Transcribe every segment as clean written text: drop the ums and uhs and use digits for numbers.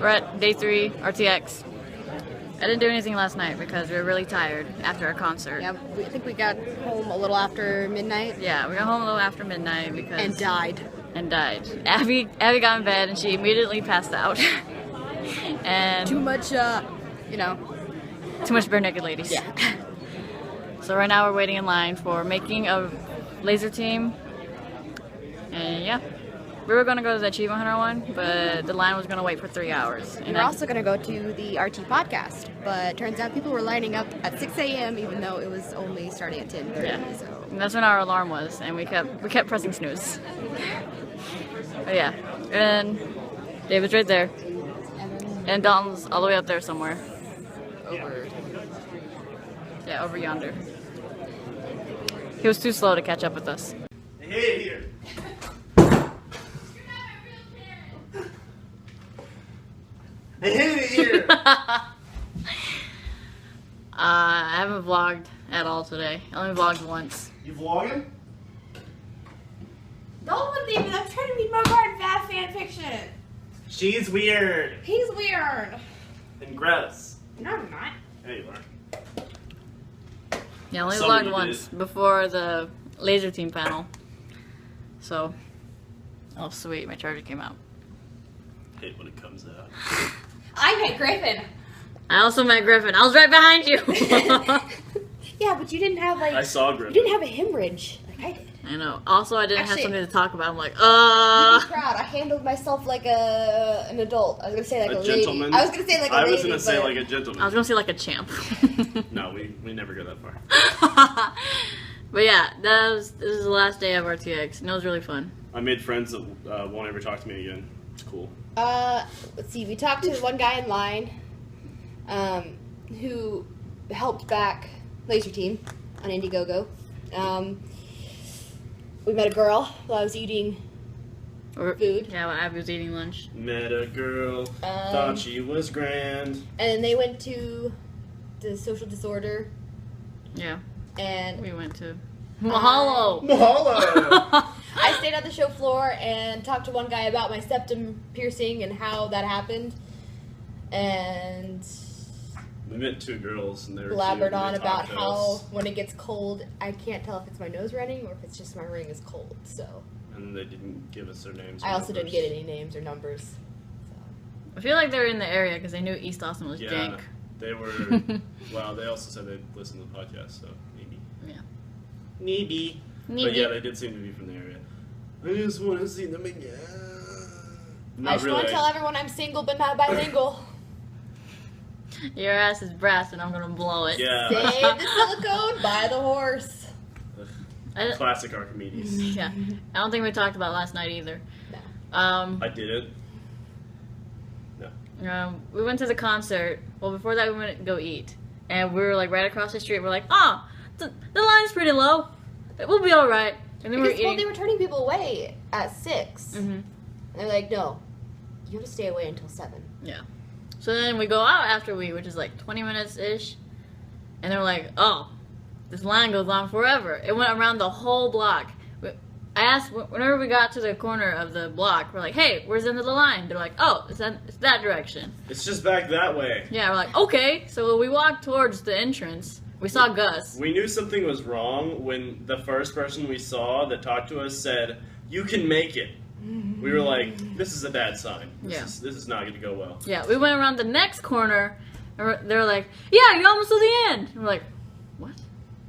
We're at day 3, RTX. I didn't do anything last night because we were really tired after our concert. Yeah, I think we got home a little after midnight. Yeah, we got home a little after midnight because... And died. Abby got in bed and she immediately passed out. And Too much, too much bare naked ladies. Yeah. So right now we're waiting in line for making a laser team. And yeah. We were going to go to the Achievement Hunter one, but the line was going to wait for 3 hours. And we're also going to go to the RT podcast, but turns out people were lining up at 6 a.m. even though it was only starting at 10:30. Yeah. So. And that's when our alarm was, and we kept pressing snooze. But yeah, and David's right there, and Dalton's all the way up there somewhere. Over yonder. He was too slow to catch up with us. Hey here. Hey here. I haven't vlogged at all today. I only vlogged once. You vlogging? Don't believe it. I'm trying to read my part bad fan fiction. She's weird He's weird. and gross. No, I'm not. There you are. Yeah, I only Somebody vlogged once did. before the laser team panel. So, oh sweet, my charger came out. Hate when it comes out. I met Griffin. I also met Griffin. I was right behind you. Yeah, but you didn't have I saw Griffin. You didn't have a hemorrhage like I did. I know. Also, I didn't have Actually- something to talk about. I'm like, You'd be proud. I handled myself like an adult. I was gonna say like a lady. gentleman. I was gonna say like a lady. I was gonna say but like a I was gentleman. gonna say like a champ. No, we never go that far. But yeah, this is the last day of RTX, and it was really fun. I made friends that won't ever talk to me again. It's cool. Let's see. We talked to one guy in line, who helped back Laser Team on Indiegogo. We met a girl while I was eating food. Yeah, when Abby was eating lunch. Met a girl, thought she was grand. And then they went to the social disorder, Yeah, and we went to Mahalo. Mahalo! I stayed on the show floor and talked to one guy about my septum piercing and how that happened, and We met 2 girls and they were blabbered cute and on they about talked to how us. when it gets cold, I can't tell if it's my nose running or if it's just my ring is cold. So And they didn't give us their names. or I also didn't numbers. get any names or numbers. So. I feel like they were in the area because they knew East Austin was Yeah, jank. they were. Well, they also said they'd listen to the podcast, so maybe. Yeah. Maybe. But yeah, they did seem to be from the area. I just want to see them again. Not I just really. want to tell everyone I'm single but not bilingual. Your ass is brass, and I'm gonna blow it. Yeah. Save the silicone, buy the horse. I, Classic Archimedes. yeah, I don't think we talked about last night either. No. I did it. We went to the concert. Well, before that, we went to go eat, and we were like right across the street. We're like, oh, the line's pretty low. We'll be all right. And then we were Because, well, eating. they were turning people away at 6. Mm-hmm. And they're like, no, you have to stay away until 7. Yeah. So then we go out after which is like 20 minutes ish, and they're like, oh, this line goes on forever. It went around the whole block. I asked whenever we got to the corner of the block, we're like, hey, where's the end of the line? They're like, oh, it's that direction. It's just back that way. Yeah, we're like, okay. So we walked towards the entrance. We saw Gus. We knew something was wrong when the first person we saw that talked to us said, "You can make it." We were like, "This is a bad sign. This is not going to go well." Yeah, we went around the next corner, and they're like, yeah, you're almost to the end. And we're like, what?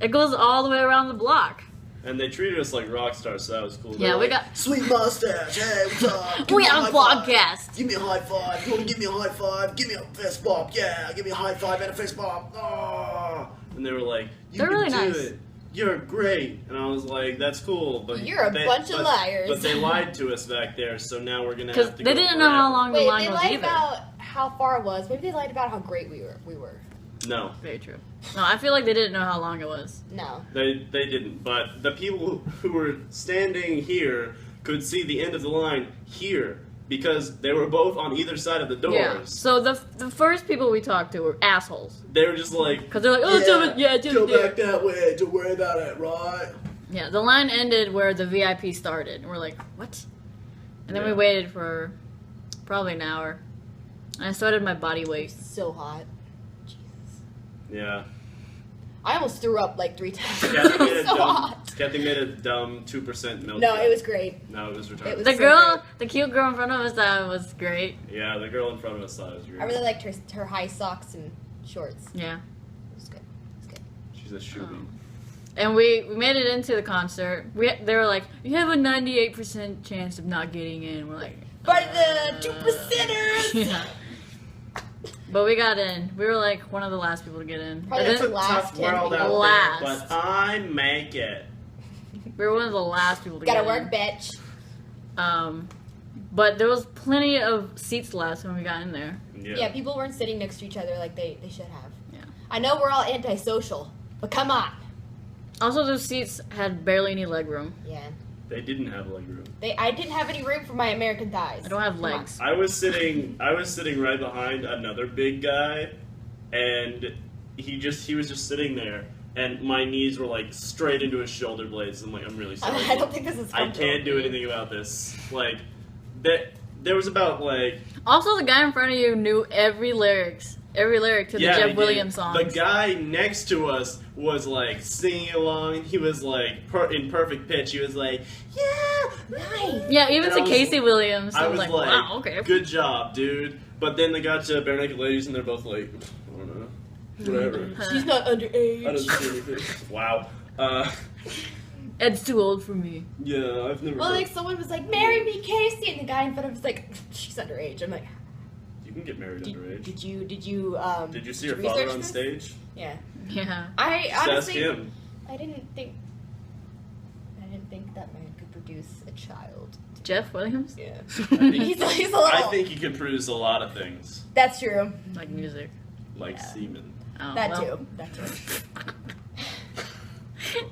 It goes all the way around the block. And they treated us like rock stars, so that was cool. Yeah, They're we like, got. Sweet mustache, hey, what's up? Give We me a have a high five. podcast. Give me a high five. You want to give me a high five? Give me a fist bump. Yeah, give me a high five and a fist bump. Oh. and they were like, "You They're can really do nice. it. You're great." And I was like, "That's cool." But You're a bunch of liars. But they lied to us back there, so now we're gonna Because have to. they go didn't know how forever. long the Wait, line they was lied either. about how far it was. Maybe they lied about how great we were. No, Very true. No, I feel like they didn't know how long it was. No. they didn't. But the people who were standing here could see the end of the line here because they were both on either side of the doors. Yeah. So the first people we talked to were assholes. They were just like, Because they're like, oh, it's Go over back that way. Don't worry about it, right? Yeah, the line ended where the VIP started. And we're like, what? And then we Yeah. waited for probably an hour. And I sweated my body weight. So hot. Jesus. Yeah. I almost threw up like 3 times. Kathy made a It was so dumb. hot. Kathy made a dumb 2% milk. No, drink. it was great. No, it was retarded. It was- The so girl, great. the cute girl in front of us, that was great. Yeah, the girl in front of us thought it was great. I really liked her high socks and shorts. Yeah. It was good. It was good. She's a shoe bee. And we made it into the concert. They were like, you have a 98% chance of not getting in. We're like, But the 2%ers! Yeah. But we got in. We were like one of the last people to get in. Probably And It's a then- last tough world 10 out last. there, but I make it. we were one of the last people to Gotta get work, in. bitch. But there was plenty of seats left when we got in there. Yeah, people weren't sitting next to each other like they should have. Yeah. I know we're all antisocial, but come on. Also, those seats had barely any leg room. Yeah. They didn't have leg room. I didn't have any room for my American thighs. I don't have Come on. legs. I was sitting right behind another big guy, and he was just sitting there, and my knees were like straight into his shoulder blades. I'm like, I'm really sorry. I don't think this is I comfortable. can't do anything about this. Like, there was about like Also, the guy in front of you knew every lyric to the he Jeff did. Williams song. The guy next to us was like singing along. He was like in perfect pitch. He was like, yeah, Nice. Yeah, even And to I was- Casey Williams. I was like, like, wow, okay. good job, dude. But then they got to Bare Naked Ladies, and they're both like, I don't know, whatever. She's not underage. I don't see anything. Wow. Ed's too old for me. Yeah, I've never. Well, heard- like someone was like, "Marry me, Casey," and the guy in front of him was like, "She's underage." I'm like, You can get married underage. "Did you Did you see her research father on this?" stage? Yeah. Yeah. I Just ask honestly, him. I didn't think that man could produce a child. Jeff Williams? Yeah. I think, he's a little. I think he can produce a lot of things, That's true. Like music. like Yeah. semen. Oh, That well. too. That too.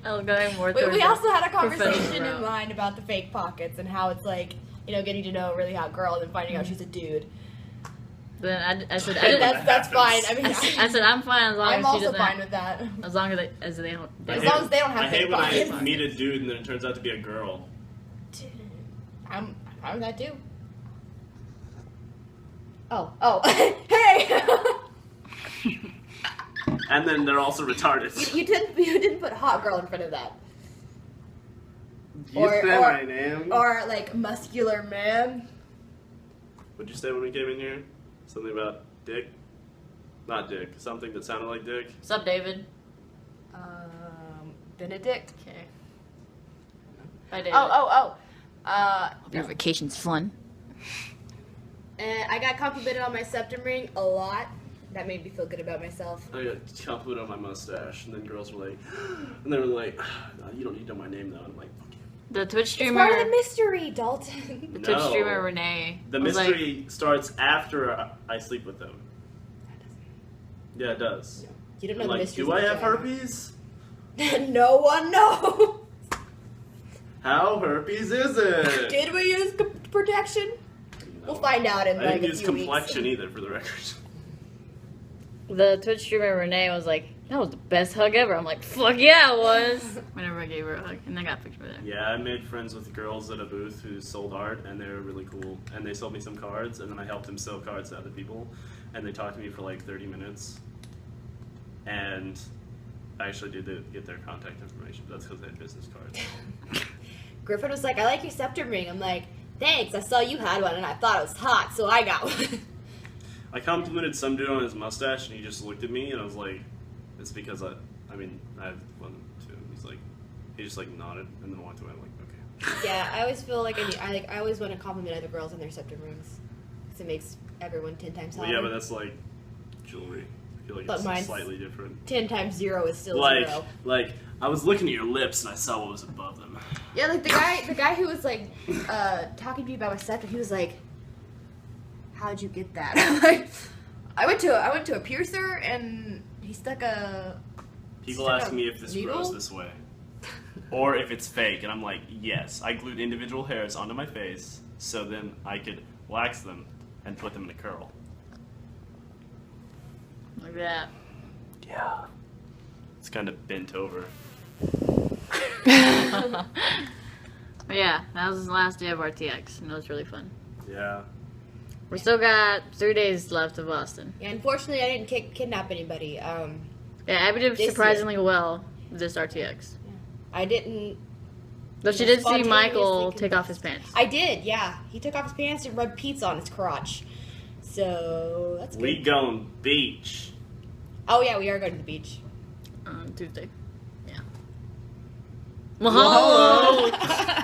I'm going more We towards also had a professional conversation in route. mind about the fake pockets and how it's like, getting to know a really hot girl and then finding out she's a dude. Then I said, Hey, That's fine. I mean, I said I'm fine as long I'm as she also doesn't. fine with that. As long as they don't. I As hate- long as they don't have I hate fake when pockets. I meet a dude and then it turns out to be a girl. I'm fine with that too. Oh, hey! And then they're also retarded. you didn't put hot girl in front of that, You or- said or- my name. or like muscular man. What'd you say when we came in here? Something about dick? Not dick. Something that sounded like dick. What's up, David? Benedict. Okay. Bye, David. Oh. Your vacation's fun. And I got complimented on my septum ring a lot. That made me feel good about myself. I got complimented on my mustache, and then girls were like, and they were like, you don't need to know my name though. And I'm like, fuck you. The Twitch It's streamer. part of the mystery, Dalton. The Twitch No. streamer Renee. The was mystery starts after I sleep with them. Yeah, it does. You don't know I'm the like, mystery. do I have herpes? No one knows. How herpes is it? Did we use protection? We'll find out in I like didn't a use few complexion weeks. either, for the record. The Twitch streamer Renee was like, that was the best hug ever. I'm like, fuck yeah, it was. Whenever I gave her a hug. And I got a picture of it. Yeah, I made friends with girls at a booth who sold art, and they were really cool. And they sold me some cards, and then I helped them sell cards to other people. And they talked to me for like 30 minutes. And I actually did get their contact information, but that's because they had business cards. Griffin was like, I like your septum ring. I'm like, thanks. I saw you had one and I thought it was hot, so I got one. I complimented some dude on his mustache, and he just looked at me, and I was like, it's because I have one too. He just like nodded and then walked away. I'm like, okay. Yeah, I always feel like I always want to compliment other girls on their septum rings. Because it makes everyone 10 times Well, hotter. yeah, but that's like jewelry. I feel like But it's mine's slightly different. 10 times 0 is still Like, 0. I was looking at your lips and I saw what was above them. Yeah, like the guy who was like talking to me about my septum, he was like, "How'd you get that?" I'm like, I went to a piercer and he stuck a. People Stuck ask a me if this needle? grows this way. Or if it's fake, and I'm like, yes. I glued individual hairs onto my face so then I could wax them and put them in a curl. Like that. Yeah. It's kind of bent over. But yeah, that was the last day of RTX, and it was really fun. Yeah. We still got 3 days left of Boston. Yeah, unfortunately, I didn't kidnap anybody. Yeah, Abby did This surprisingly well with this RTX. I didn't. Though she You know, did see Michael spontaneously take off his pants. I did, yeah. He took off his pants and rubbed pizza on his crotch. So that's good. We going beach. Oh yeah, we are going to the beach. On Tuesday. Yeah. Mahalo!